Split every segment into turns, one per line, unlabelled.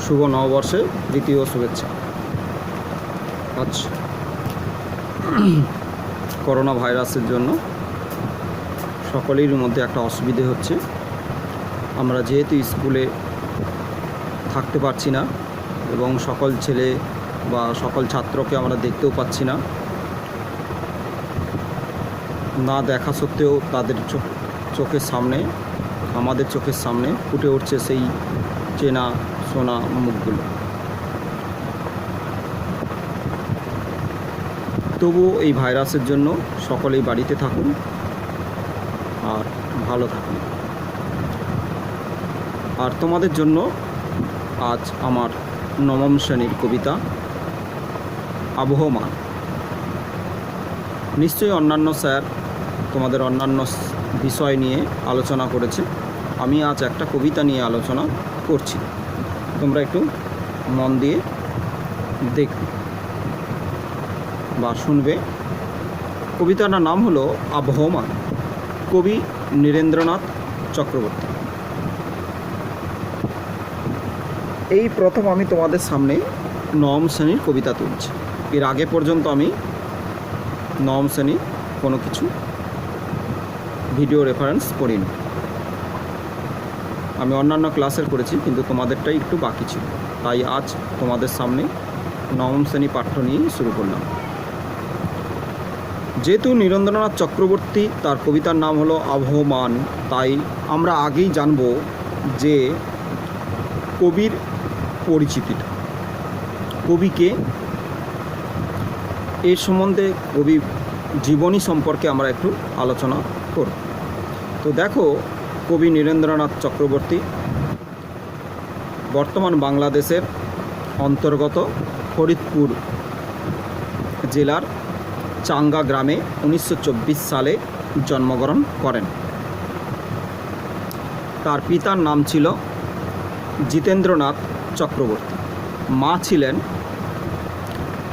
শুভ নববর্ষে দ্বিতীয় শুভেচ্ছা। আজ করোনা ভাইরাসের জন্য সকলের মধ্যে একটা অসুবিধে হচ্ছে। আমরা যেহেতু স্কুলে থাকতে পারছি না এবং সকল ছেলে বা সকল ছাত্রকে আমরা দেখতেও পাচ্ছি না, না দেখা সত্ত্বেও তাদের চোখের সামনে, আমাদের চোখের সামনে ফুটে উঠছে সেই চেনা শোনা মুখগুলো। তবুও এই ভাইরাসের জন্য সকলেই বাড়িতে থাকুন আর ভালো থাকুন। আর তোমাদের জন্য আজ আমার নবম শ্রেণীর কবিতা আবহমান। নিশ্চয়ই অন্যান্য স্যার তোমাদের অন্যান্য বিষয় নিয়ে আলোচনা করেছে, আমি আজ একটা কবিতা নিয়ে আলোচনা করছি। তোমরা একটু মন দিয়ে দেখবে বা শুনবে। কবিতাটার নাম হলো আবহমান, কবি নীরেন্দ্রনাথ চক্রবর্তী। এই প্রথম আমি তোমাদের সামনে নবম শ্রেণীর কবিতা তুলছি। এর আগে পর্যন্ত আমি নবম শ্রেণীর কোনো কিছু ভিডিও রেফারেন্স করিনি। আমি অন্যান্য ক্লাসের করেছি, কিন্তু তোমাদেরটাই একটু বাকি ছিল, তাই আজ তোমাদের সামনে নবম শ্রেণী পাঠ্য নিয়ে শুরু করলাম। যেহেতু নীরেন্দ্রনাথ চক্রবর্তী, তার কবিতার নাম হলো আবহমান, তাই আমরা আগেই জানব যে কবির পরিচিতিটা, কবিকে, এর সম্বন্ধে কবি জীবনী সম্পর্কে আমরা একটু আলোচনা করব। তো দেখো, কবি নীরেন্দ্রনাথ চক্রবর্তী বর্তমান বাংলাদেশের অন্তর্গত ফরিদপুর জেলার চাঙ্গা গ্রামে 1924 সালে জন্মগ্রহণ করেন। তার পিতার নাম ছিল জিতেন্দ্রনাথ চক্রবর্তী, মা ছিলেন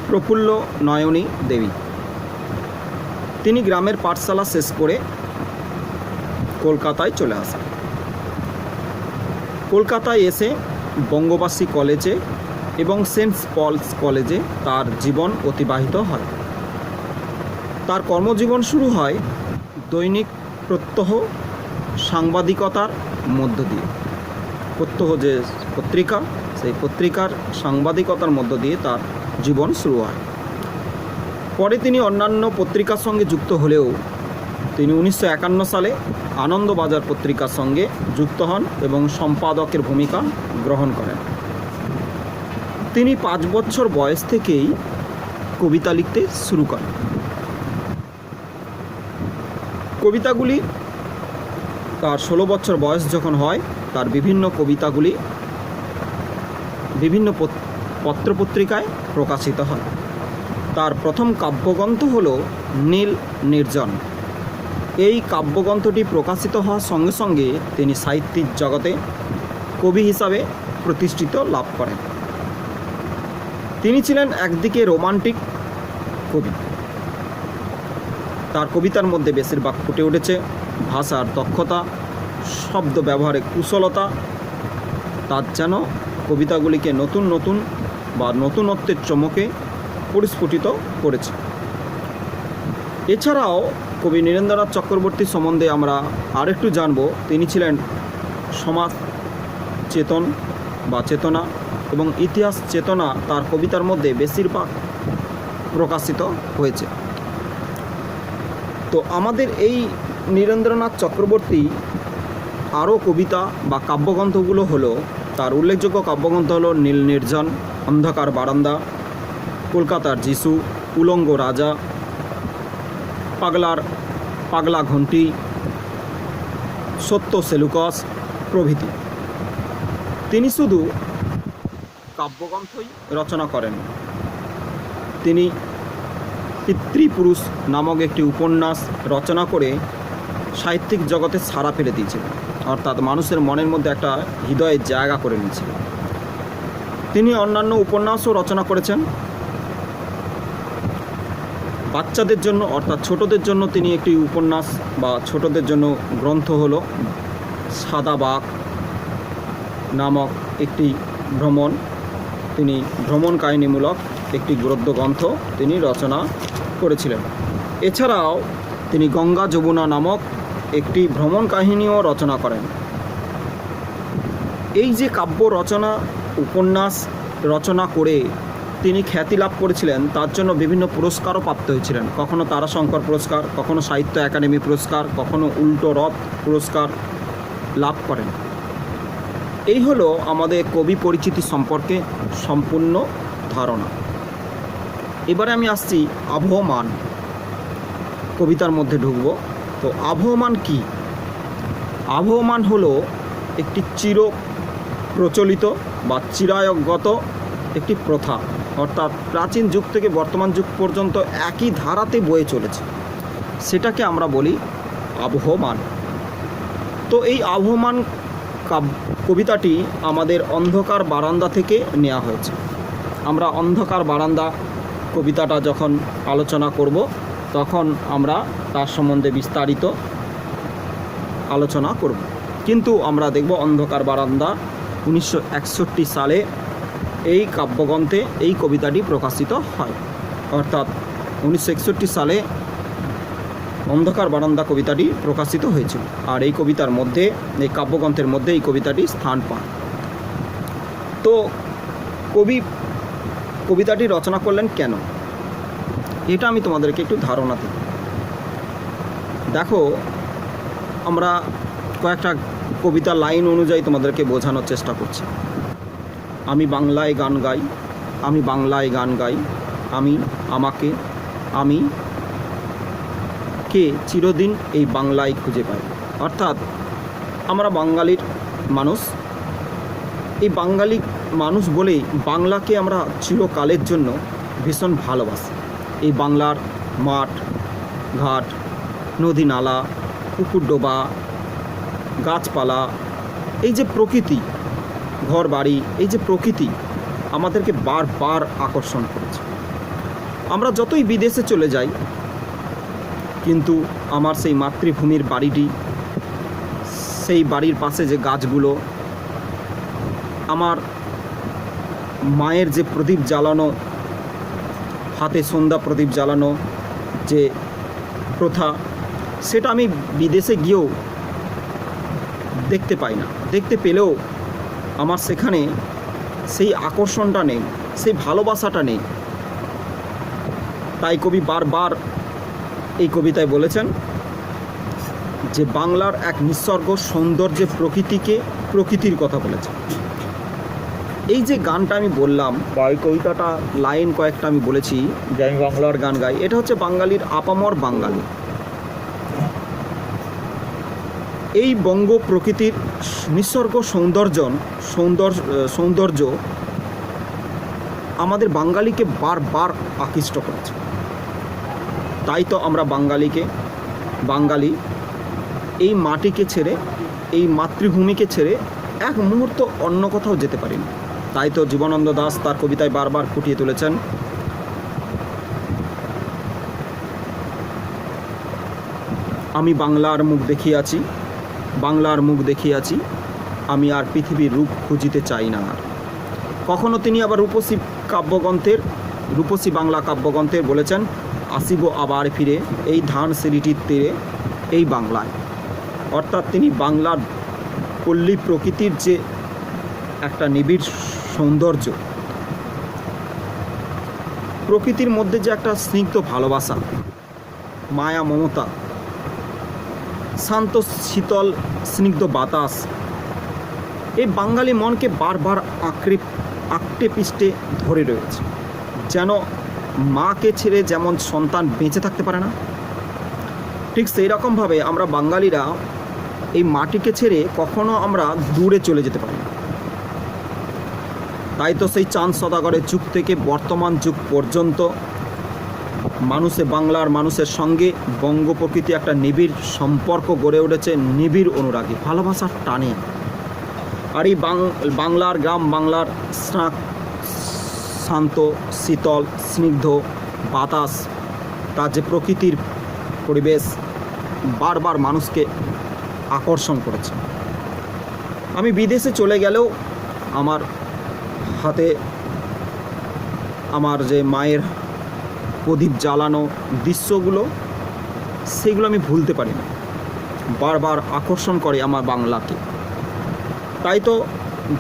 প্রফুল্ল নয়নী দেবী। তিনি গ্রামের পাঠশালা শেষ করে কলকাতায় চলে আসেন। কলকাতায় এসে বঙ্গবাসী কলেজে এবং সেন্ট পলস কলেজে তার জীবন অতিবাহিত হয়। তার কর্মজীবন শুরু হয় দৈনিক প্রত্যহ সাংবাদিকতার মধ্য দিয়ে। প্রত্যহ যে পত্রিকা, সেই পত্রিকার সাংবাদিকতার মধ্য দিয়ে তার জীবন শুরু হয়। পরে তিনি অন্যান্য পত্রিকার সঙ্গে যুক্ত হলেও তিনি 1951 সালে আনন্দবাজার পত্রিকার সঙ্গে যুক্ত হন এবং সম্পাদকের ভূমিকা গ্রহণ করেন। তিনি 5 বছর বয়স থেকেই কবিতা লিখতে শুরু করেন। কবিতাগুলি তার 16 বছর বয়স যখন হয়, তার বিভিন্ন কবিতাগুলি বিভিন্ন পত্রপত্রিকায় প্রকাশিত হয়। তার প্রথম কাব্যগ্রন্থ হল নীল নির্জন। এই কাব্যগ্রন্থটি প্রকাশিত হওয়ার সঙ্গে সঙ্গে তিনি সাহিত্যিক জগতে কবি হিসাবে প্রতিষ্ঠিত লাভ করেন। তিনি ছিলেন একদিকে রোমান্টিক কবি। তার কবিতার মধ্যে বেশিরভাগ ফুটে উঠেছে ভাষার দক্ষতা, শব্দ ব্যবহারে কুশলতা। তার যেন কবিতাগুলিকে নতুন বা নতুনত্বের চমকে পরিস্ফুটিত করেছে। এছাড়াও কবি নীরেন্দ্রনাথ চক্রবর্তী সম্বন্ধে আমরা আরেকটু জানব। তিনি ছিলেন সমাজ চেতন বা চেতনা এবং ইতিহাস চেতনা তার কবিতার মধ্যে বেশিরভাগ প্রকাশিত হয়েছে। তো আমাদের এই নীরেন্দ্রনাথ চক্রবর্তী আরও কবিতা বা কাব্যগ্রন্থগুলো হলো, তার উল্লেখযোগ্য কাব্যগ্রন্থ হলো নীল নির্জন, অন্ধকার বারান্দা, কলকাতার যিশু, উলঙ্গ রাজা, পাগলা ঘণ্টি, সত্য সেলুকাস প্রভৃতি। তিনি শুধু কাব্যগ্রন্থই রচনা করেন, তিনি পিতৃপুরুষ নামক একটি উপন্যাস রচনা করে সাহিত্যিক জগতে সাড়া ফেলে দিয়েছিলেন, অর্থাৎ মানুষের মনের মধ্যে একটা হৃদয়ের জায়গা করে নিয়েছিলেন। তিনি অন্যান্য উপন্যাসও রচনা করেছেন। বাচ্চাদের জন্য অর্থাৎ ছোটদের জন্য তিনি একটি উপন্যাস বা ছোটদের জন্য গ্রন্থ হলো সাদা বাঘ নামক একটি ভ্রমণ কাহিনীমূলক একটি গদ্যগ্রন্থ তিনি রচনা করেছিলেন। এছাড়াও তিনি গঙ্গা যমুনা নামক একটি ভ্রমণ কাহিনীও রচনা করেন। এই যে কাব্য রচনা উপন্যাস রচনা করে তিনি খ্যাতি লাভ করেছিলেন, তার জন্য বিভিন্ন পুরস্কারও প্রাপ্ত হয়েছিলেন। কখনো তারাশঙ্কর পুরস্কার, কখনো সাহিত্য একাডেমি পুরস্কার, কখনো উল্টো রথ পুরস্কার লাভ করেন। এই হলো আমাদের কবি পরিচিতি সম্পর্কে সম্পূর্ণ ধারণা। এবারে আমি আসছি আবহমান কবিতার মধ্যে ঢুকব। তো আবহমান কি? আবহমান হলো একটি চির প্রচলিত বা চিরায়গত একটি প্রথা, অর্থাৎ প্রাচীন যুগ থেকে বর্তমান যুগ পর্যন্ত একই ধারাতে বয়ে চলেছে, সেটাকে আমরা বলি আবহমান। তো এই আবহমান কবিতাটি আমাদের অন্ধকার বারান্দা থেকে নেওয়া হয়েছে। আমরা অন্ধকার বারান্দা কবিতাটা যখন আলোচনা করব তখন আমরা তার সম্বন্ধে বিস্তারিত আলোচনা করব। কিন্তু আমরা দেখব অন্ধকার বারান্দা 1961 সালে এই কাব্যগ্রন্থে এই কবিতাটি প্রকাশিত হয়। অর্থাৎ 1961 সালে অন্ধকার বারান্দা কবিতাটি প্রকাশিত হয়েছিল। আর এই কবিতার মধ্যে, এই কাব্যগ্রন্থের মধ্যে এই কবিতাটি স্থান পায়। তো কবি কবিতাটি রচনা করলেন কেন, এটা আমি তোমাদেরকে একটু ধারণা দিই। দেখো, আমরা কয়েকটা কবিতা লাইন অনুযায়ী তোমাদেরকে বোঝানোর চেষ্টা করছি। আমি বাংলায় গান গাই, আমি বাংলায় গান গাই, আমি আমাকে, আমি কে চিরদিন এই বাংলায় খুঁজে পাই। অর্থাৎ আমরা বাঙালির মানুষ, এই বাঙালি মানুষ বলেই বাংলাকে আমরা চিরকালের জন্য ভীষণ ভালোবাসি। এই বাংলার মাঠ ঘাট, নদী নালা, পুকুর ডোবা, গাছপালা, এই যে প্রকৃতি, ঘর বাড়ি, এই যে প্রকৃতি আমাদেরকে বারবার আকর্ষণ করেছে। আমরা যতই বিদেশে চলে যাই, কিন্তু আমার সেই মাতৃভূমির বাড়িটি, সেই বাড়ির পাশে যে গাছগুলো, আমার মায়ের যে প্রদীপ জ্বালানো, হাতে সন্ধ্যা প্রদীপ জ্বালানো যে প্রথা, সেটা আমি বিদেশে গিয়েও দেখতে পাই না। দেখতে পেলেও আমার সেখানে সেই আকর্ষণটা নেই, সেই ভালোবাসাটা নেই। তাই কবি বারবার এই কবিতায় বলেছেন যে বাংলার এক নিসর্গ সৌন্দর্যে প্রকৃতির কথা বলেছেন। এই যে গানটা আমি বললাম বা ওই কবিতাটা লাইন কয়েকটা আমি বলেছি যে আমি বাংলার গান গাই, এটা হচ্ছে বাঙালির আপামর বাঙালি। এই বঙ্গ প্রকৃতির নিসর্গ সৌন্দর্য আমাদের বাঙালিকে বারবার আকৃষ্ট করেছে। তাই তো আমরা বাঙালি এই মাটিকে ছেড়ে, এই মাতৃভূমিকে ছেড়ে এক মুহূর্ত অন্য কোথাও যেতে পারি না। তাই তো জীবনানন্দ দাশ তার কবিতায় বারবার ফুটিয়ে তুলেছেন, আমি বাংলার মুখ দেখিয়াছি, আমি আর পৃথিবীর রূপ খুঁজিতে চাই না আর। কখনো তিনি আবার রূপসী বাংলা কাব্যগ্রন্থের বলেছেন, আসিব আবার ফিরে এই ধানসিঁড়িটির তীরে এই বাংলায়। অর্থাৎ তিনি বাংলার পল্লী প্রকৃতির যে একটা নিবিড় সৌন্দর্য, প্রকৃতির মধ্যে যে একটা স্নিগ্ধ ভালোবাসা, মায়া মমতা, শান্ত শীতল স্নিগ্ধ বাতাস, এই বাঙালি মনকে বারবার আঁকড়ে পিষ্টে ধরে রয়েছে। যেন মাকে ছেড়ে যেমন সন্তান বেঁচে থাকতে পারে না, ঠিক সেই রকমভাবে আমরা বাঙালিরা এই মাটিকে ছেড়ে কখনো আমরা দূরে চলে যেতে পারি না। তাই তো সেই চাঁদ সদাগরের যুগ থেকে বর্তমান যুগ পর্যন্ত বাংলার মানুষের সঙ্গে বঙ্গ প্রকৃতি একটা নিবিড় সম্পর্ক গড়ে উঠেছে, নিবিড় অনুরাগী, ভালোবাসার টানে। আর এই বাংলার গ্রাম, বাংলার শান্ত শীতল স্নিগ্ধ বাতাস, তার যে প্রকৃতির পরিবেশ বারবার মানুষকে আকর্ষণ করেছে। আমি বিদেশে চলে গেলেও আমার হাতে আমার যে মায়ের প্রদীপ জ্বালানো দৃশ্যগুলো, সেগুলো আমি ভুলতে পারি না, বারবার আকর্ষণ করে আমার বাংলাকে। তাই তো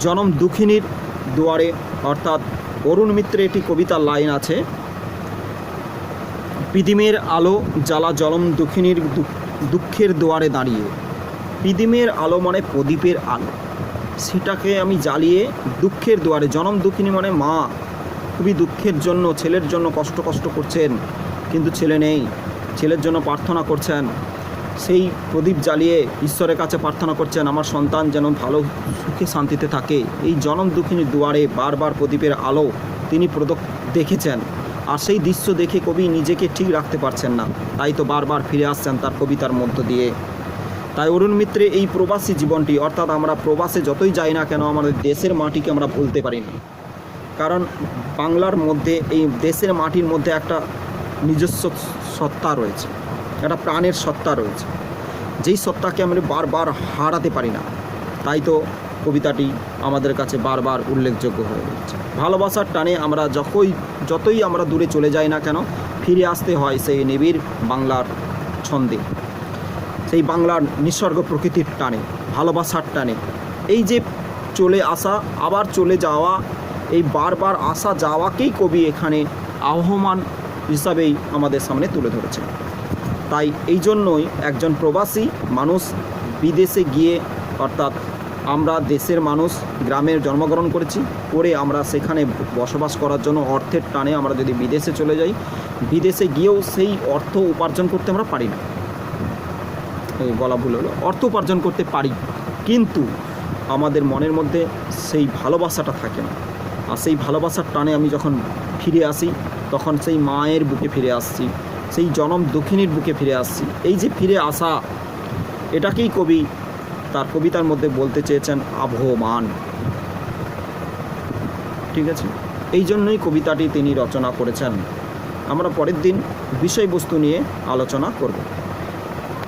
জনম দুঃখিনীর দুয়ারে, অর্থাৎ অরুণ মিত্রের একটি কবিতার লাইন আছে, পিদিমের আলো জ্বালা জনম দুঃখিনীর দুঃখের দুয়ারে দাঁড়িয়ে। পিদিমের আলো মানে প্রদীপের আলো, সেটাকে আমি জ্বালিয়ে দুঃখের দুয়ারে, জনম দুঃখিনী মানে মা খুবই দুঃখের জন্য, ছেলের জন্য কষ্ট করছেন, কিন্তু ছেলে নেই, ছেলের জন্য প্রার্থনা করছেন, সেই প্রদীপ জ্বালিয়ে ঈশ্বরের কাছে প্রার্থনা করছেন আমার সন্তান যেন ভালো সুখে শান্তিতে থাকে। এই জনম দুঃখিনীর দুয়ারে বারবার প্রদীপের আলো তিনি দেখেছেন, আর সেই দৃশ্য দেখে কবি নিজেকে ঠিক রাখতে পারছেন না, তাই তো বারবার ফিরে আসছেন তার কবিতার মধ্য দিয়ে। তাই অরুণ মিত্রের এই প্রবাসী জীবনটি, অর্থাৎ আমরা প্রবাসে যতই যাই না কেন আমাদের দেশের মাটিকে আমরা ভুলতে পারি না, কারণ বাংলার মধ্যে, এই দেশের মাটির মধ্যে একটা নিজস্ব সত্তা রয়েছে, একটা প্রাণের সত্তা রয়েছে, যেই সত্তাকে আমরা বারবার হারাতে পারি না। তাই তো কবিতাটি আমাদের কাছে বারবার উল্লেখযোগ্য হয়ে রয়েছে। ভালোবাসার টানে আমরা যতই আমরা দূরে চলে যাই না কেন, ফিরে আসতে হয় সেই নিবিড় বাংলার ছন্দে, সেই বাংলার নিসর্গ প্রকৃতির টানে, ভালোবাসার টানে। এই যে চলে আসা আবার চলে যাওয়া, এই বারবার আসা যাওয়াকেই কবি এখানে আহ্বান হিসাবেই আমাদের সামনে তুলে ধরেছেন। তাই এই জন্যই একজন প্রবাসী মানুষ বিদেশে গিয়ে, অর্থাৎ আমরা দেশের মানুষ গ্রামের জন্মগ্রহণ করেছি, করে আমরা সেখানে বসবাস করার জন্য অর্থের টানে আমরা যদি বিদেশে চলে যাই, বিদেশে গিয়েও সেই অর্থ উপার্জন করতে আমরা পারি না, বলা ভুল হলো, অর্থ উপার্জন করতে পারি, কিন্তু আমাদের মনের মধ্যে সেই ভালোবাসাটা থাকে না। আর সেই ভালোবাসার টানে আমি যখন ফিরে আসি, তখন সেই মায়ের বুকে ফিরে আসছি, সেই জনম দুঃখিনীর বুকে ফিরে আসছি। এই যে ফিরে আসা, এটাকেই কবি তার কবিতার মধ্যে বলতে চেয়েছেন আবহমান। ঠিক আছে, এই জন্যই কবিতাটি তিনি রচনা করেছেন। আমরা পরের দিন বিষয়বস্তু নিয়ে আলোচনা করব।